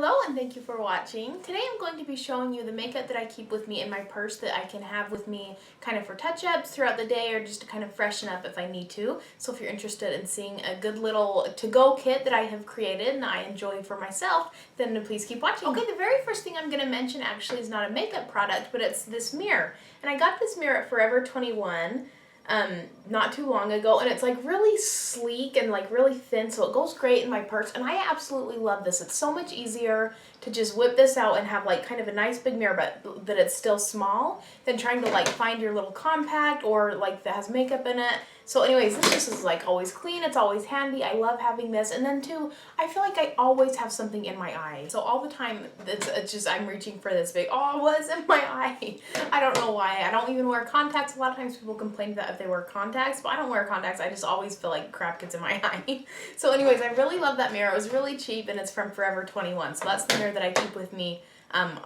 Hello and thank you for watching. Today I'm going to be showing you the makeup that I keep with me in my purse that I can have with me kind of for touch-ups throughout the day or just to kind of freshen up if I need to. So if you're interested in seeing a good little to-go kit that I have created and I enjoy for myself, then please keep watching. Okay, the very first thing I'm going to mention actually is not a makeup product, but it's this mirror. And I got this mirror at Forever 21 not too long ago, and it's like really sleek and like really thin, so it goes great in my purse, and I absolutely love this. It's so much easier to just whip this out and have like kind of a nice big mirror, but that it's still small, than trying to like find your little compact or like that has makeup in it. So anyways, this is like always clean, it's always handy. I love having this, and then too, I feel like I always have something in my eye. So all the time, it's just I'm reaching for this big, oh, what's in my eye? I don't know why. I don't even wear contacts. A lot of times people complain that if they wear contacts, but I don't wear contacts. I just always feel like crap gets in my eye. So anyways, I really love that mirror. It was really cheap, and it's from Forever 21. So that's the mirror that I keep with me.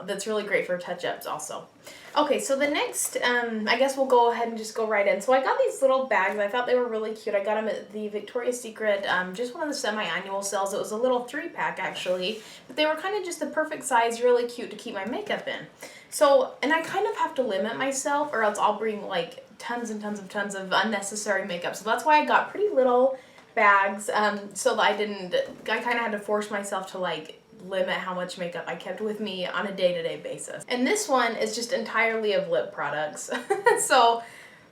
That's really great for touch-ups also. Okay, so the next, I guess we'll go ahead and just go right in. So I got these little bags. I thought they were really cute. I got them at the Victoria's Secret, just one of the semi-annual sales. It was a little 3-pack actually, but they were kind of just the perfect size, really cute to keep my makeup in. So, and I kind of have to limit myself or else I'll bring like tons and tons of unnecessary makeup. So that's why I got pretty little bags, so that I kind of had to force myself to like limit how much makeup I kept with me on a day-to-day basis. And this one is just entirely of lip products. So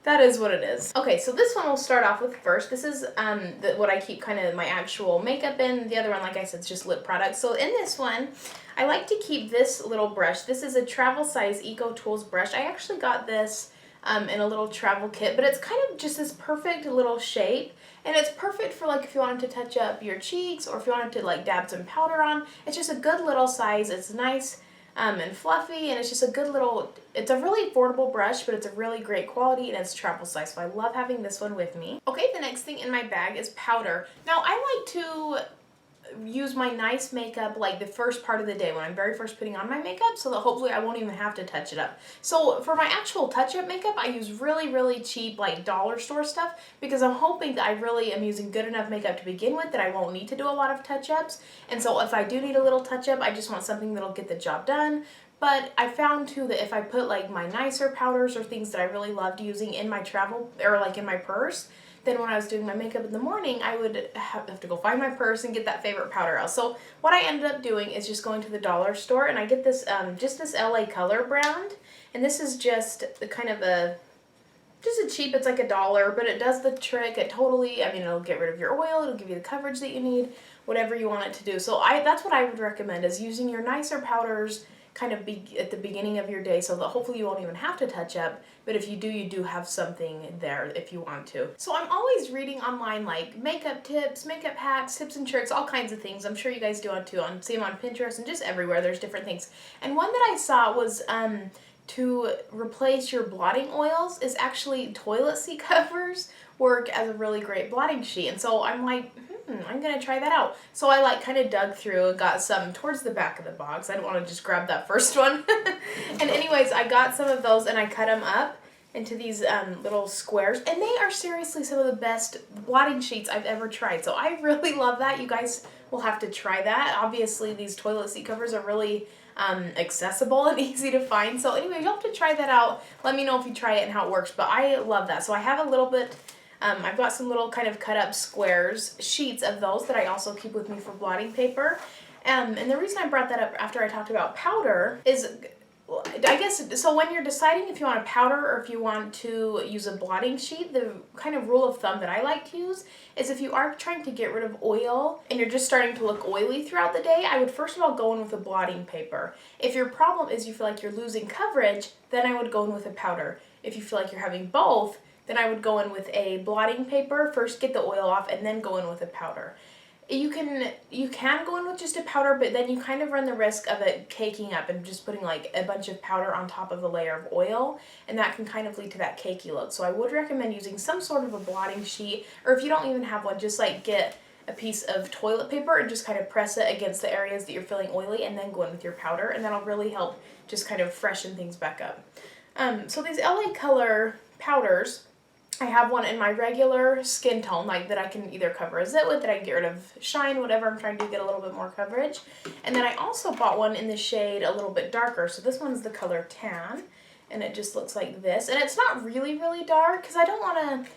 that is what it is. Okay, so this one we'll start off with first. This is what I keep kind of my actual makeup in. The other one, like I said, is just lip products. So in this one, I like to keep this little brush. This is a travel size Eco Tools brush. I actually got this in a little travel kit, but it's kind of just this perfect little shape, and it's perfect for like if you wanted to touch up your cheeks or if you wanted to like dab some powder on. It's just a good little size. It's nice and fluffy, and it's just a good little, it's a really affordable brush, but it's a really great quality, and it's travel size, so I love having this one with me. Okay, the next thing in my bag is powder. Now I like to use my nice makeup like the first part of the day when I'm very first putting on my makeup, so that hopefully I won't even have to touch it up. So for my actual touch-up makeup, I use really cheap like dollar store stuff, because I'm hoping that I really am using good enough makeup to begin with that I won't need to do a lot of touch-ups. And so if I do need a little touch-up, I just want something that'll get the job done. But I found too that if I put like my nicer powders or things that I really loved using in my travel or like in my purse, then when I was doing my makeup in the morning, I would have to go find my purse and get that favorite powder out. So what I ended up doing is just going to the dollar store, and I get this, just this LA Color brand. And this is just kind of just a cheap, it's like $1, but it does the trick. It totally, I mean, it'll get rid of your oil, it'll give you the coverage that you need, whatever you want it to do. So that's what I would recommend, is using your nicer powders kind of at the beginning of your day, so that hopefully you won't even have to touch up, but if you do have something there if you want to. So I'm always reading online like makeup tips, makeup hacks, tips and tricks, all kinds of things. I'm sure you guys do on too. See them on Pinterest and just everywhere. There's different things. And one that I saw was to replace your blotting oils is actually toilet seat covers work as a really great blotting sheet. And so I'm like, I'm gonna try that out. So I like kind of dug through and got some towards the back of the box. I didn't want to just grab that first one. And anyways, I got some of those and I cut them up into these little squares, and they are seriously some of the best blotting sheets I've ever tried. So I really love that. You guys will have to try that. Obviously these toilet seat covers are really accessible and easy to find. So anyway, you'll have to try that out. Let me know if you try it and how it works, but I love that. So I have a little bit, I've got some little kind of cut up squares, sheets of those that I also keep with me for blotting paper. And the reason I brought that up after I talked about powder is, I guess, so when you're deciding if you want a powder or if you want to use a blotting sheet, the kind of rule of thumb that I like to use is if you are trying to get rid of oil and you're just starting to look oily throughout the day, I would first of all go in with a blotting paper. If your problem is you feel like you're losing coverage, then I would go in with a powder. If you feel like you're having both, then I would go in with a blotting paper, first get the oil off, and then go in with a powder. You can go in with just a powder, but then you kind of run the risk of it caking up and just putting like a bunch of powder on top of a layer of oil, and that can kind of lead to that cakey look. So I would recommend using some sort of a blotting sheet, or if you don't even have one, just like get a piece of toilet paper and just kind of press it against the areas that you're feeling oily, and then go in with your powder, and that'll really help just kind of freshen things back up. So these LA Color powders, I have one in my regular skin tone, like that I can either cover a zit with, that I can get rid of shine, whatever I'm trying to get a little bit more coverage. And then I also bought one in the shade a little bit darker. So this one's the color Tan, and it just looks like this. And it's not really, really dark, because I don't want to,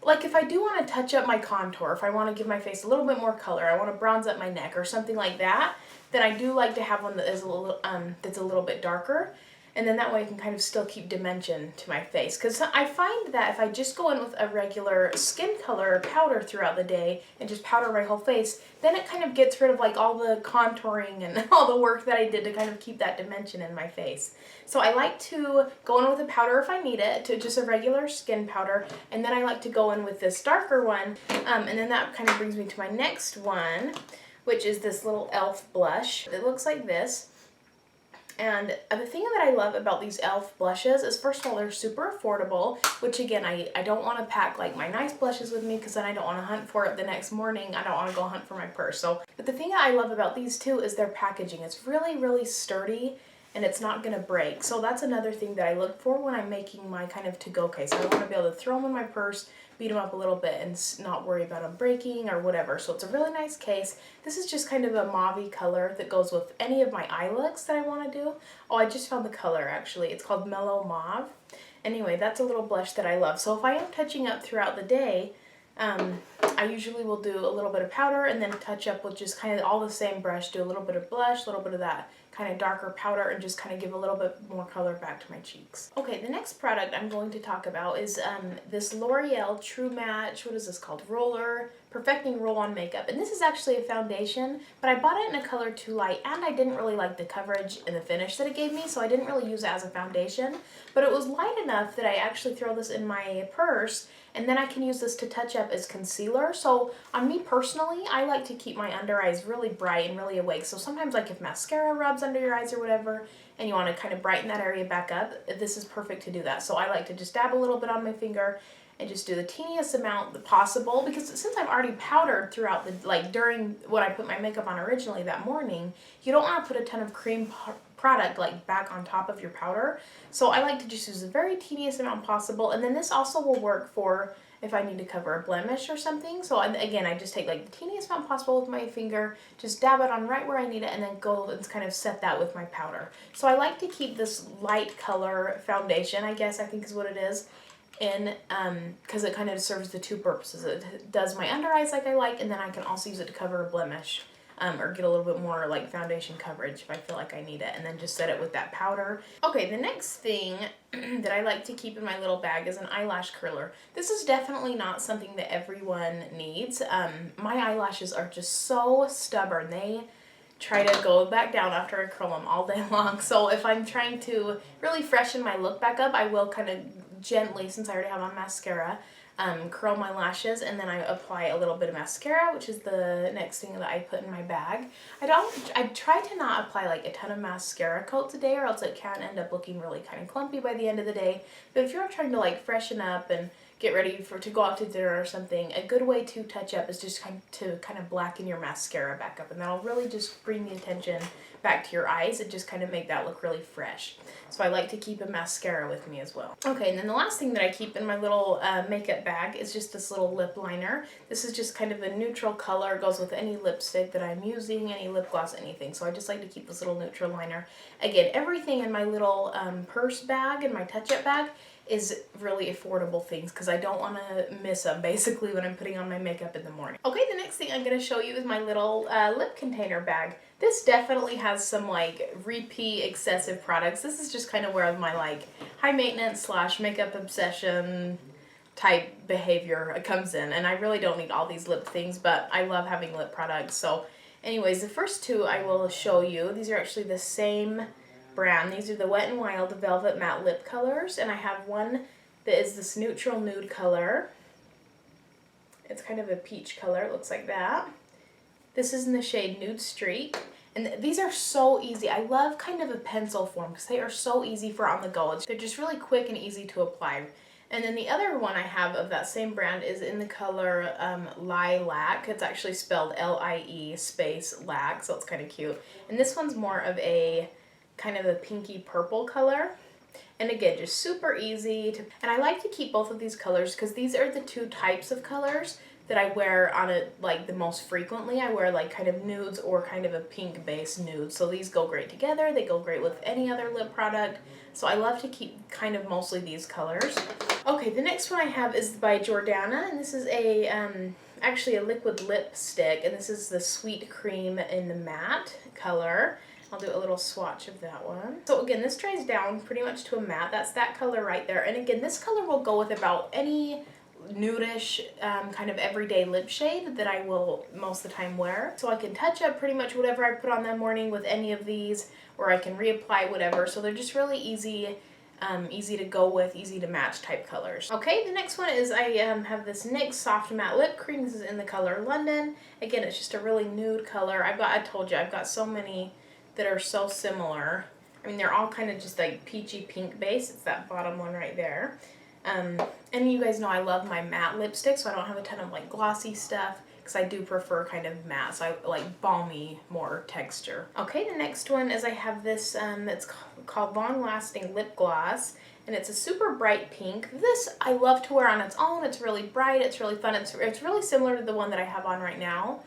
like if I do want to touch up my contour, if I want to give my face a little bit more color, I want to bronze up my neck or something like that, then I do like to have one that is a little, that's a little bit darker. And then that way I can kind of still keep dimension to my face. Because I find that if I just go in with a regular skin color powder throughout the day and just powder my whole face, then it kind of gets rid of like all the contouring and all the work that I did to kind of keep that dimension in my face. So I like to go in with a powder if I need it, to just a regular skin powder. And then I like to go in with this darker one. And then that kind of brings me to my next one, which is this little e.l.f. blush. It looks like this. And the thing that I love about these e.l.f. blushes is, first of all, they're super affordable, which again, I don't want to pack like my nice blushes with me because then I don't want to hunt for it the next morning. I don't want to go hunt for my purse. So, but the thing that I love about these two is their packaging. It's really, really sturdy and it's not going to break. So that's another thing that I look for when I'm making my kind of to-go case. I want to be able to throw them in my purse, beat them up a little bit, and not worry about them breaking or whatever. So it's a really nice case. This is just kind of a mauve-y color that goes with any of my eye looks that I want to do. Oh, I just found the color actually. It's called Mellow Mauve. Anyway, that's a little blush that I love. So if I am touching up throughout the day, I usually will do a little bit of powder and then touch up with just kind of all the same brush, do a little bit of blush, a little bit of that kind of darker powder, and just kind of give a little bit more color back to my cheeks. Okay, the next product I'm going to talk about is this L'Oreal True Match, what is this called? Perfecting Roll-On Makeup. And this is actually a foundation, but I bought it in a color too light, and I didn't really like the coverage and the finish that it gave me, so I didn't really use it as a foundation. But it was light enough that I actually throw this in my purse, and then I can use this to touch up as concealer. So on me personally, I like to keep my under eyes really bright and really awake. So sometimes like if mascara rubs under your eyes or whatever, and you want to kind of brighten that area back up, this is perfect to do that. So I like to just dab a little bit on my finger and just do the teeniest amount possible, because since I've already powdered throughout the, like during when I put my makeup on originally that morning, you don't want to put a ton of cream product like back on top of your powder. So I like to just use the very teeniest amount possible, and then this also will work for if I need to cover a blemish or something. So again, I just take like the teeniest amount possible with my finger, just dab it on right where I need it, and then go and kind of set that with my powder. So I like to keep this light color foundation, I guess I think is what it is, in because it kind of serves the two purposes. It does my under eyes like I like, and then I can also use it to cover a blemish. Or get a little bit more like foundation coverage if I feel like I need it, and then just set it with that powder. Okay, the next thing that I like to keep in my little bag is an eyelash curler. This is definitely not something that everyone needs. My eyelashes are just so stubborn. They try to go back down after I curl them all day long. So if I'm trying to really freshen my look back up, I will kind of gently, since I already have on mascara, curl my lashes, and then I apply a little bit of mascara, which is the next thing that I put in my bag. I try to not apply like a ton of mascara coat today, or else it can end up looking really kind of clumpy by the end of the day. But if you're trying to like freshen up and get ready to go out to dinner or something, a good way to touch up is just kind of blacken your mascara back up, and that'll really just bring the attention back to your eyes and just kind of make that look really fresh. So I like to keep a mascara with me as well. Okay, and then the last thing that I keep in my little makeup bag is just this little lip liner. This is just kind of a neutral color, goes with any lipstick that I'm using, any lip gloss, anything. So I just like to keep this little neutral liner. Again, everything in my little purse bag and my touch-up bag is really affordable things, because I don't want to miss them basically when I'm putting on my makeup in the morning. Okay, the next thing I'm going to show you is my little lip container bag. This definitely has some like repeat excessive products. This is just kind of where my like high maintenance / makeup obsession type behavior comes in, and I really don't need all these lip things, but I love having lip products. So anyways, the first two I will show you, these are actually the same brand. These are the Wet n Wild Velvet Matte Lip Colors, and I have one that is this neutral nude color. It's kind of a peach color, it looks like that. This is in the shade Nude Streak, and these are so easy. I love kind of a pencil form because they are so easy for on the go. They're just really quick and easy to apply. And then the other one I have of that same brand is in the color Lilac. It's actually spelled L-I-E space lac, so it's kind of cute. And this one's more of a kind of a pinky purple color. And again, just super easy to, and I like to keep both of these colors because these are the two types of colors that I wear on it like the most frequently. I wear like kind of nudes or kind of a pink base nude. So these go great together. They go great with any other lip product. So I love to keep kind of mostly these colors. Okay, the next one I have is by Jordana, and this is a actually a liquid lipstick, and this is the Sweet Cream in the matte color. I'll do a little swatch of that one. So again, this dries down pretty much to a matte. That's that color right there. And again, this color will go with about any nudish kind of everyday lip shade that I will most of the time wear. So I can touch up pretty much whatever I put on that morning with any of these, or I can reapply whatever. So they're just really easy to go with, easy to match type colors. Okay, the next one is I have this NYX Soft Matte Lip Cream. This is in the color London. Again, it's just a really nude color. I told you, I've got so many that are so similar. I mean, they're all kind of just like peachy pink base. It's that bottom one right there. And you guys know I love my matte lipstick, so I don't have a ton of like glossy stuff because I do prefer kind of matte, so I like balmy more texture. Okay, the next one is I have this that's called Long Lasting Lip Gloss, and it's a super bright pink. This I love to wear on its own. It's really bright, it's really fun, it's really similar to the one that I have on right now.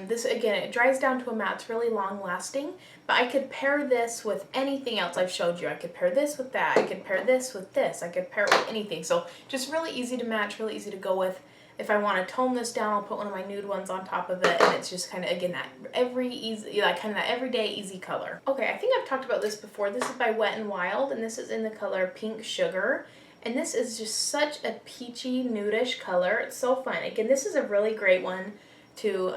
This again, it dries down to a matte, it's really long lasting, but I could pair this with anything else I've showed you. I could pair this with that, I could pair this with this, I could pair it with anything. So just really easy to match, really easy to go with. If I want to tone this down, I'll put one of my nude ones on top of it, and it's just kind of, again, that everyday easy color. Okay, I think I've talked about this before. This is by Wet n Wild, and this is in the color Pink Sugar. And this is just such a peachy, nudish color. It's so fun. Again, this is a really great one to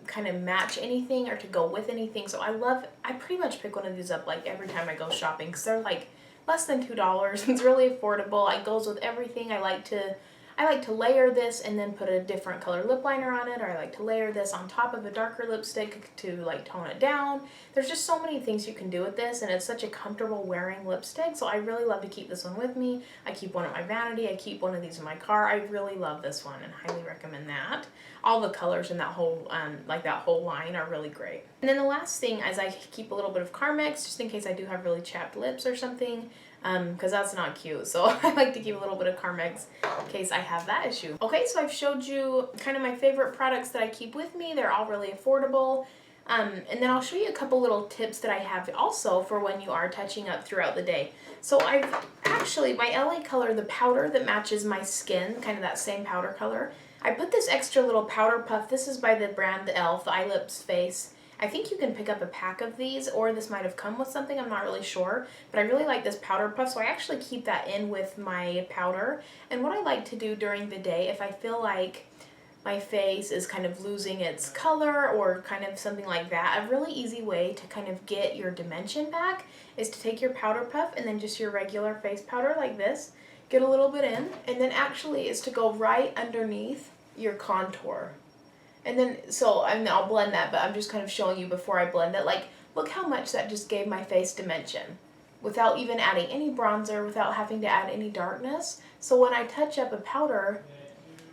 kind of match anything or to go with anything. So I pretty much pick one of these up like every time I go shopping because they're like less than $2. It's really affordable. It goes with everything. I like to layer this and then put a different color lip liner on it, or I like to layer this on top of a darker lipstick to like tone it down. There's just so many things you can do with this, and it's such a comfortable wearing lipstick, so I really love to keep this one with me. I keep one at my vanity, I keep one of these in my car. I really love this one and highly recommend that. All the colors in that whole that whole line are really great. And then the last thing is I keep a little bit of Carmex just in case I do have really chapped lips or something. Because that's not cute, so I like to keep a little bit of Carmex in case I have that issue. Okay, so I've showed you kind of my favorite products that I keep with me. They're all really affordable. And then I'll show you a couple little tips that I have also for when you are touching up throughout the day. So I've actually, my LA Color, the powder that matches my skin, kind of that same powder color, I put this extra little powder puff. This is by the brand The Elf, the Eye Lips Face. I think you can pick up a pack of these, or this might have come with something, I'm not really sure. But I really like this powder puff, so I actually keep that in with my powder. And what I like to do during the day, if I feel like my face is kind of losing its color or kind of something like that, a really easy way to kind of get your dimension back is to take your powder puff and then just your regular face powder like this, get a little bit in, and then actually is to go right underneath your contour. And then, I'll blend that, but I'm just kind of showing you before I blend it. Like, look how much that just gave my face dimension without even adding any bronzer, without having to add any darkness. So when I touch up a powder,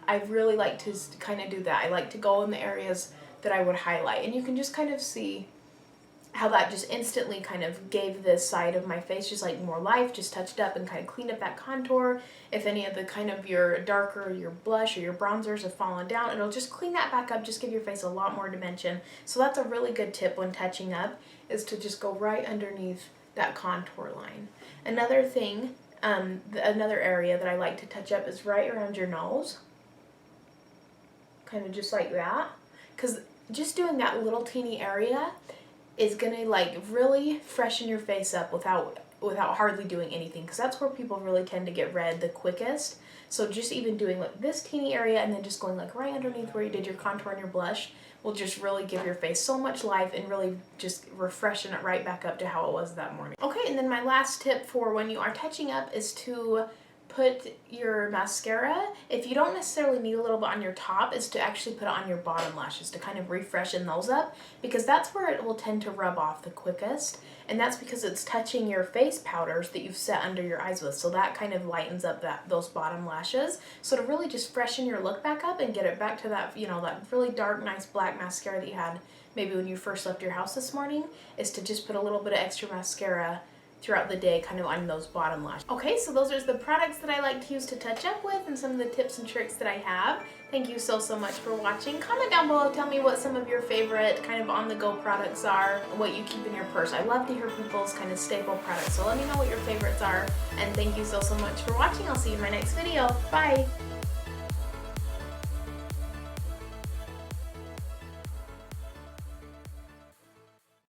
I really like to kind of do that. I like to go in the areas that I would highlight. And you can just kind of see how that just instantly kind of gave this side of my face just like more life, just touched up and kind of cleaned up that contour. If any of the kind of your darker, your blush or your bronzers have fallen down, it'll just clean that back up, just give your face a lot more dimension. So that's a really good tip when touching up, is to just go right underneath that contour line. Another thing, another area that I like to touch up is right around your nose. Kind of just like that. Because just doing that little teeny area is gonna like really freshen your face up without hardly doing anything, because that's where people really tend to get red the quickest. So just even doing like this teeny area and then just going like right underneath where you did your contour and your blush will just really give your face so much life and really just refreshen it right back up to how it was that morning. Okay, and then my last tip for when you are touching up is to put your mascara, if you don't necessarily need a little bit on your top, is to actually put it on your bottom lashes to kind of refreshen those up, because that's where it will tend to rub off the quickest, and that's because it's touching your face powders that you've set under your eyes with, so that kind of lightens up those bottom lashes. So to really just freshen your look back up and get it back to that, that really dark, nice black mascara that you had maybe when you first left your house this morning, is to just put a little bit of extra mascara throughout the day, kind of on those bottom lashes. Okay, so those are the products that I like to use to touch up with and some of the tips and tricks that I have. Thank you so much for watching. Comment down below, tell me what some of your favorite kind of on-the-go products are, what you keep in your purse. I love to hear people's kind of staple products, so let me know what your favorites are. And thank you so much for watching. I'll see you in my next video. Bye!